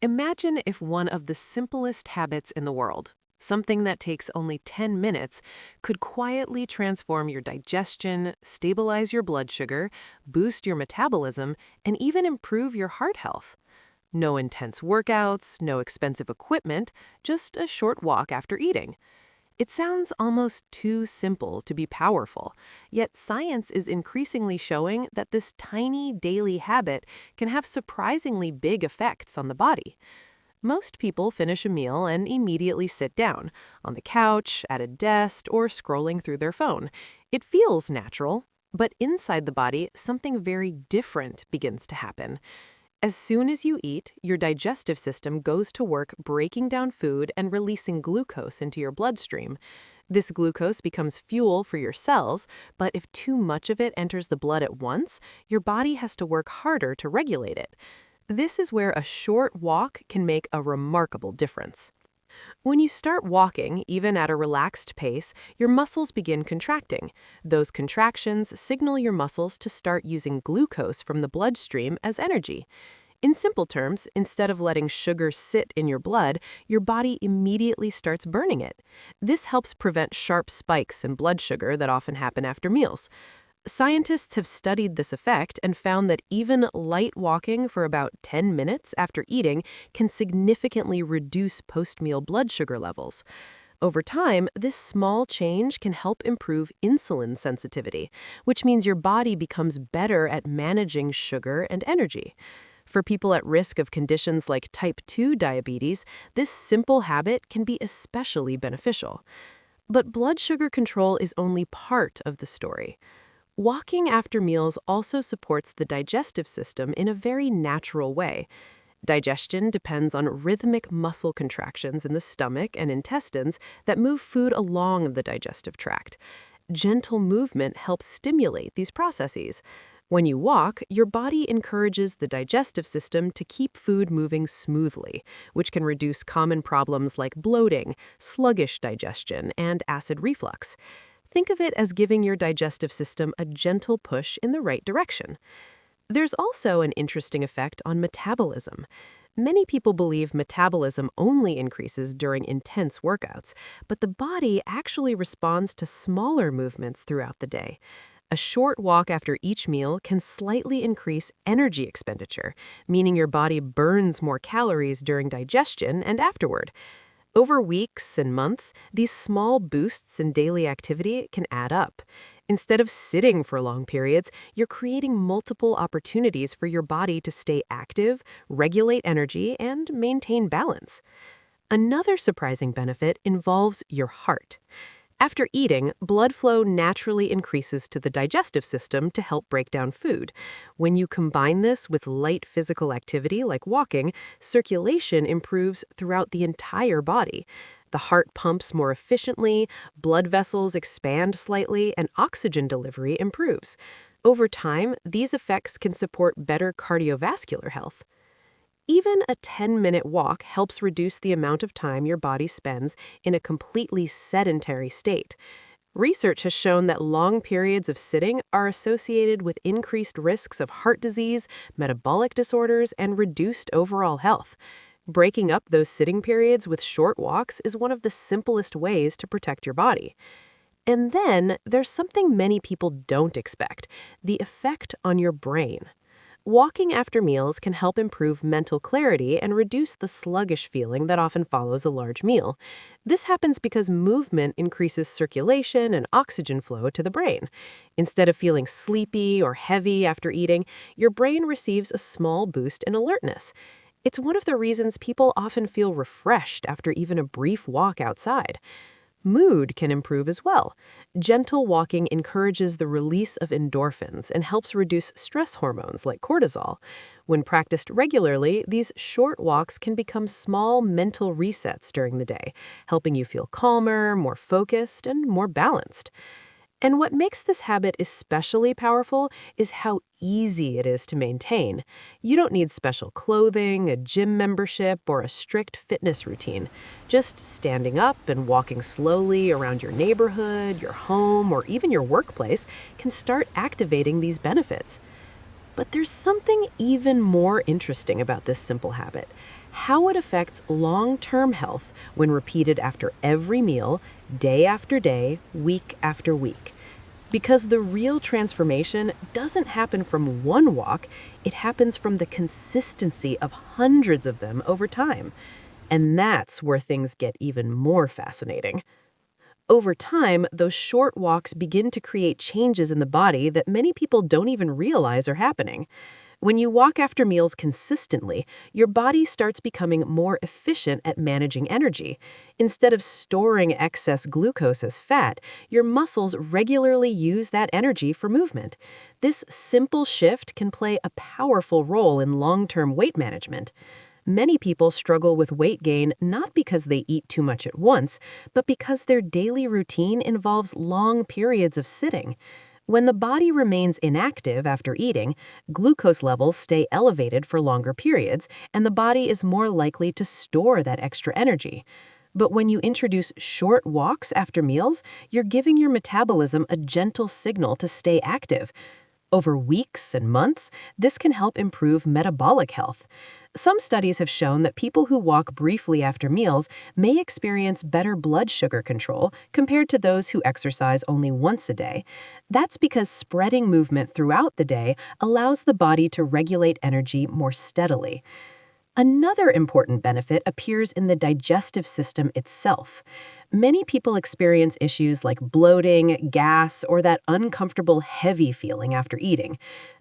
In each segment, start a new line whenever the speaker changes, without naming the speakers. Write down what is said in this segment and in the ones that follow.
Imagine if one of the simplest habits in the world, something that takes only 10 minutes, could quietly transform your digestion, stabilize your blood sugar, boost your metabolism, and even improve your heart health. No intense workouts, no expensive equipment, just a short walk after eating. It sounds almost too simple to be powerful, yet science is increasingly showing that this tiny daily habit can have surprisingly big effects on the body. Most people finish a meal and immediately sit down, on the couch, at a desk, or scrolling through their phone. It feels natural, but inside the body, something very different begins to happen. As soon as you eat, your digestive system goes to work breaking down food and releasing glucose into your bloodstream. This glucose becomes fuel for your cells, but if too much of it enters the blood at once, your body has to work harder to regulate it. This is where a short walk can make a remarkable difference. When you start walking, even at a relaxed pace, your muscles begin contracting. Those contractions signal your muscles to start using glucose from the bloodstream as energy. In simple terms, instead of letting sugar sit in your blood, your body immediately starts burning it. This helps prevent sharp spikes in blood sugar that often happen after meals. Scientists have studied this effect and found that even light walking for about 10 minutes after eating can significantly reduce post-meal blood sugar levels. Over time, this small change can help improve insulin sensitivity, which means your body becomes better at managing sugar and energy. For people at risk of conditions like type 2 diabetes, this simple habit can be especially beneficial. But blood sugar control is only part of the story. Walking after meals also supports the digestive system in a very natural way. Digestion depends on rhythmic muscle contractions in the stomach and intestines that move food along the digestive tract. Gentle movement helps stimulate these processes. When you walk, your body encourages the digestive system to keep food moving smoothly, which can reduce common problems like bloating, sluggish digestion, and acid reflux. Think of it as giving your digestive system a gentle push in the right direction. There's also an interesting effect on metabolism. Many people believe metabolism only increases during intense workouts, but the body actually responds to smaller movements throughout the day. A short walk after each meal can slightly increase energy expenditure, meaning your body burns more calories during digestion and afterward. Over weeks and months, these small boosts in daily activity can add up. Instead of sitting for long periods, you're creating multiple opportunities for your body to stay active, regulate energy, and maintain balance. Another surprising benefit involves your heart. After eating, blood flow naturally increases to the digestive system to help break down food. When you combine this with light physical activity like walking, circulation improves throughout the entire body. The heart pumps more efficiently, blood vessels expand slightly, and oxygen delivery improves. Over time, these effects can support better cardiovascular health. Even a 10-minute walk helps reduce the amount of time your body spends in a completely sedentary state. Research has shown that long periods of sitting are associated with increased risks of heart disease, metabolic disorders, and reduced overall health. Breaking up those sitting periods with short walks is one of the simplest ways to protect your body. And then there's something many people don't expect: the effect on your brain. Walking after meals can help improve mental clarity and reduce the sluggish feeling that often follows a large meal. This happens because movement increases circulation and oxygen flow to the brain. Instead of feeling sleepy or heavy after eating, your brain receives a small boost in alertness. It's one of the reasons people often feel refreshed after even a brief walk outside. Mood can improve as well. Gentle walking encourages the release of endorphins and helps reduce stress hormones like cortisol. When practiced regularly, these short walks can become small mental resets during the day, helping you feel calmer, more focused, and more balanced. And what makes this habit especially powerful is how easy it is to maintain. You don't need special clothing, a gym membership, or a strict fitness routine. Just standing up and walking slowly around your neighborhood, your home, or even your workplace can start activating these benefits. But there's something even more interesting about this simple habit: how it affects long-term health when repeated after every meal, day after day, week after week. Because the real transformation doesn't happen from one walk, it happens from the consistency of hundreds of them over time. And that's where things get even more fascinating. Over time, those short walks begin to create changes in the body that many people don't even realize are happening. When you walk after meals consistently, your body starts becoming more efficient at managing energy. Instead of storing excess glucose as fat, your muscles regularly use that energy for movement. This simple shift can play a powerful role in long-term weight management. Many people struggle with weight gain not because they eat too much at once, but because their daily routine involves long periods of sitting. When the body remains inactive after eating, glucose levels stay elevated for longer periods, and the body is more likely to store that extra energy. But when you introduce short walks after meals, you're giving your metabolism a gentle signal to stay active. Over weeks and months, this can help improve metabolic health. Some studies have shown that people who walk briefly after meals may experience better blood sugar control compared to those who exercise only once a day. That's because spreading movement throughout the day allows the body to regulate energy more steadily. Another important benefit appears in the digestive system itself. Many people experience issues like bloating, gas, or that uncomfortable heavy feeling after eating.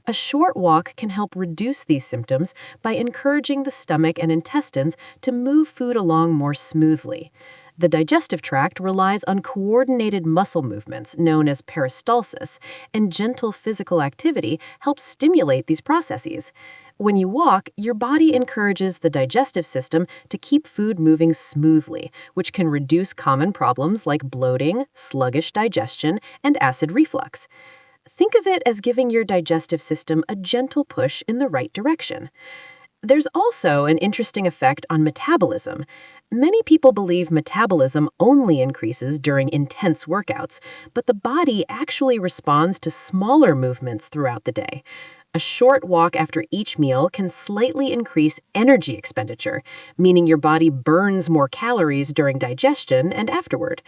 A short walk can help reduce these symptoms by encouraging the stomach and intestines to move food along more smoothly. The digestive tract relies on coordinated muscle movements known as peristalsis, and gentle physical activity helps stimulate these processes. When you walk, your body encourages the digestive system to keep food moving smoothly, which can reduce common problems like bloating, sluggish digestion, and acid reflux. Think of it as giving your digestive system a gentle push in the right direction. There's also an interesting effect on metabolism. Many people believe metabolism only increases during intense workouts, but the body actually responds to smaller movements throughout the day. A short walk after each meal can slightly increase energy expenditure, meaning your body burns more calories during digestion and afterward.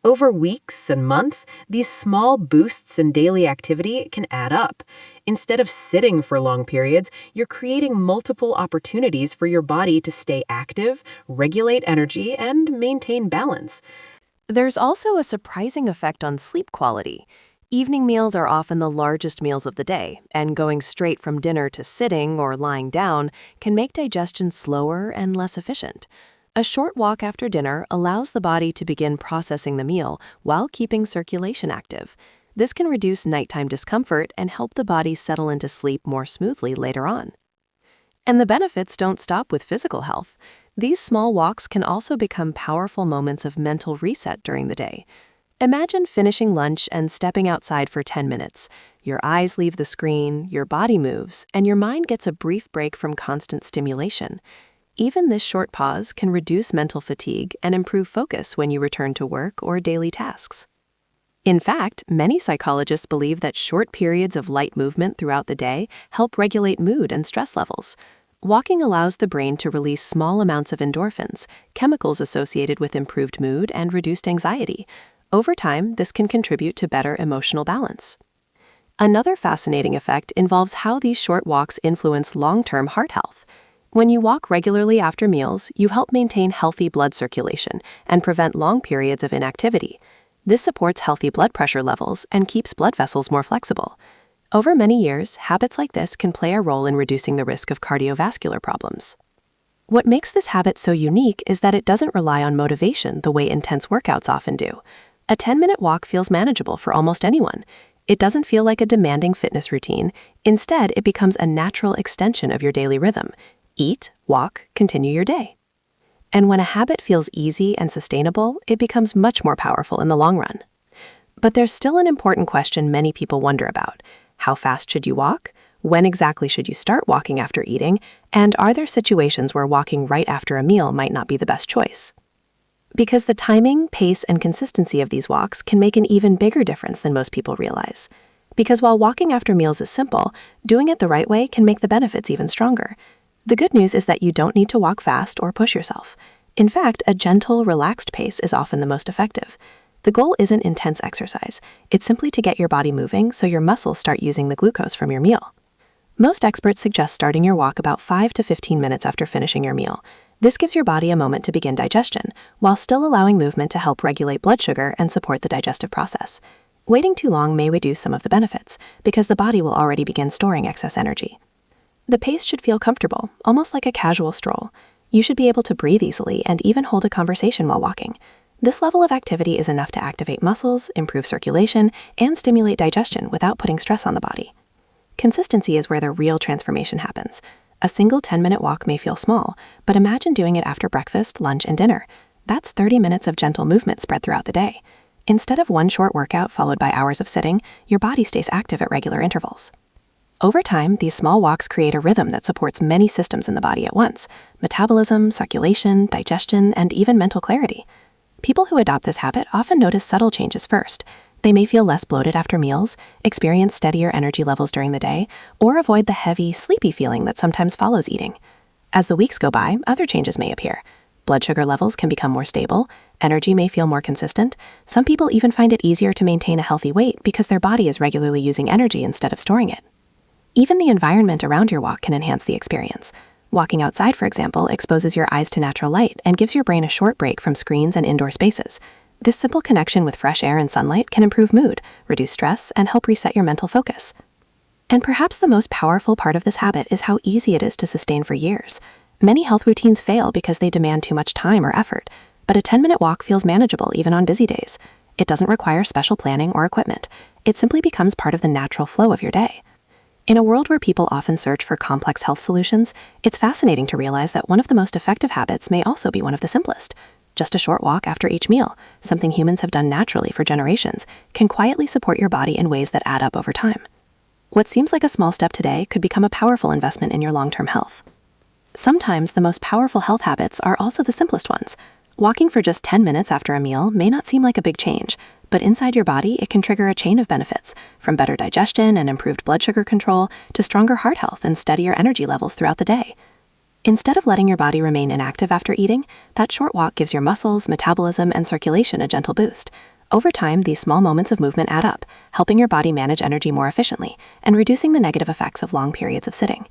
Over weeks and months, these small boosts in daily activity can add up. Instead of sitting for long periods, you're creating multiple opportunities for your body to stay active, regulate energy, and maintain balance.
There's also a surprising effect on sleep quality. Evening meals are often the largest meals of the day, and going straight from dinner to sitting or lying down can make digestion slower and less efficient. A short walk after dinner allows the body to begin processing the meal while keeping circulation active. This can reduce nighttime discomfort and help the body settle into sleep more smoothly later on. And the benefits don't stop with physical health. These small walks can also become powerful moments of mental reset during the day. Imagine finishing lunch and stepping outside for 10 minutes. Your eyes leave the screen, your body moves, and your mind gets a brief break from constant stimulation. Even this short pause can reduce mental fatigue and improve focus when you return to work or daily tasks. In fact, many psychologists believe that short periods of light movement throughout the day help regulate mood and stress levels. Walking allows the brain to release small amounts of endorphins, chemicals associated with improved mood and reduced anxiety. Over time, this can contribute to better emotional balance. Another fascinating effect involves how these short walks influence long-term heart health. When you walk regularly after meals, you help maintain healthy blood circulation and prevent long periods of inactivity. This supports healthy blood pressure levels and keeps blood vessels more flexible. Over many years, habits like this can play a role in reducing the risk of cardiovascular problems. What makes this habit so unique is that it doesn't rely on motivation the way intense workouts often do. A 10-minute walk feels manageable for almost anyone. It doesn't feel like a demanding fitness routine. Instead, it becomes a natural extension of your daily rhythm. Eat, walk, continue your day. And when a habit feels easy and sustainable, it becomes much more powerful in the long run. But there's still an important question many people wonder about. How fast should you walk? When exactly should you start walking after eating? And are there situations where walking right after a meal might not be the best choice? Because the timing, pace, and consistency of these walks can make an even bigger difference than most people realize. Because while walking after meals is simple, doing it the right way can make the benefits even stronger. The good news is that you don't need to walk fast or push yourself. In fact, a gentle, relaxed pace is often the most effective. The goal isn't intense exercise. It's simply to get your body moving so your muscles start using the glucose from your meal. Most experts suggest starting your walk about 5 to 15 minutes after finishing your meal. This gives your body a moment to begin digestion, while still allowing movement to help regulate blood sugar and support the digestive process. Waiting too long may reduce some of the benefits, because the body will already begin storing excess energy. The pace should feel comfortable, almost like a casual stroll. You should be able to breathe easily and even hold a conversation while walking. This level of activity is enough to activate muscles, improve circulation, and stimulate digestion without putting stress on the body. Consistency is where the real transformation happens. A single 10-minute walk may feel small, but imagine doing it after breakfast, lunch, and dinner. That's 30 minutes of gentle movement spread throughout the day. Instead of one short workout followed by hours of sitting, your body stays active at regular intervals. Over time, these small walks create a rhythm that supports many systems in the body at once: metabolism, circulation, digestion, and even mental clarity. People who adopt this habit often notice subtle changes first. They may feel less bloated after meals, experience steadier energy levels during the day, or avoid the heavy, sleepy feeling that sometimes follows eating. As the weeks go by, other changes may appear. Blood sugar levels can become more stable, energy may feel more consistent. Some people even find it easier to maintain a healthy weight because their body is regularly using energy instead of storing it. Even the environment around your walk can enhance the experience. Walking outside, for example, exposes your eyes to natural light and gives your brain a short break from screens and indoor spaces. This simple connection with fresh air and sunlight can improve mood, reduce stress, and help reset your mental focus. And perhaps the most powerful part of this habit is how easy it is to sustain for years. Many health routines fail because they demand too much time or effort, but a 10-minute walk feels manageable even on busy days. It doesn't require special planning or equipment. It simply becomes part of the natural flow of your day. In a world where people often search for complex health solutions, it's fascinating to realize that one of the most effective habits may also be one of the simplest. Just a short walk after each meal, something humans have done naturally for generations, can quietly support your body in ways that add up over time. What seems like a small step today could become a powerful investment in your long-term health. Sometimes the most powerful health habits are also the simplest ones. Walking for just 10 minutes after a meal may not seem like a big change, but inside your body it can trigger a chain of benefits, from better digestion and improved blood sugar control to stronger heart health and steadier energy levels throughout the day. Instead of letting your body remain inactive after eating, that short walk gives your muscles, metabolism, and circulation a gentle boost. Over time, these small moments of movement add up, helping your body manage energy more efficiently and reducing the negative effects of long periods of sitting.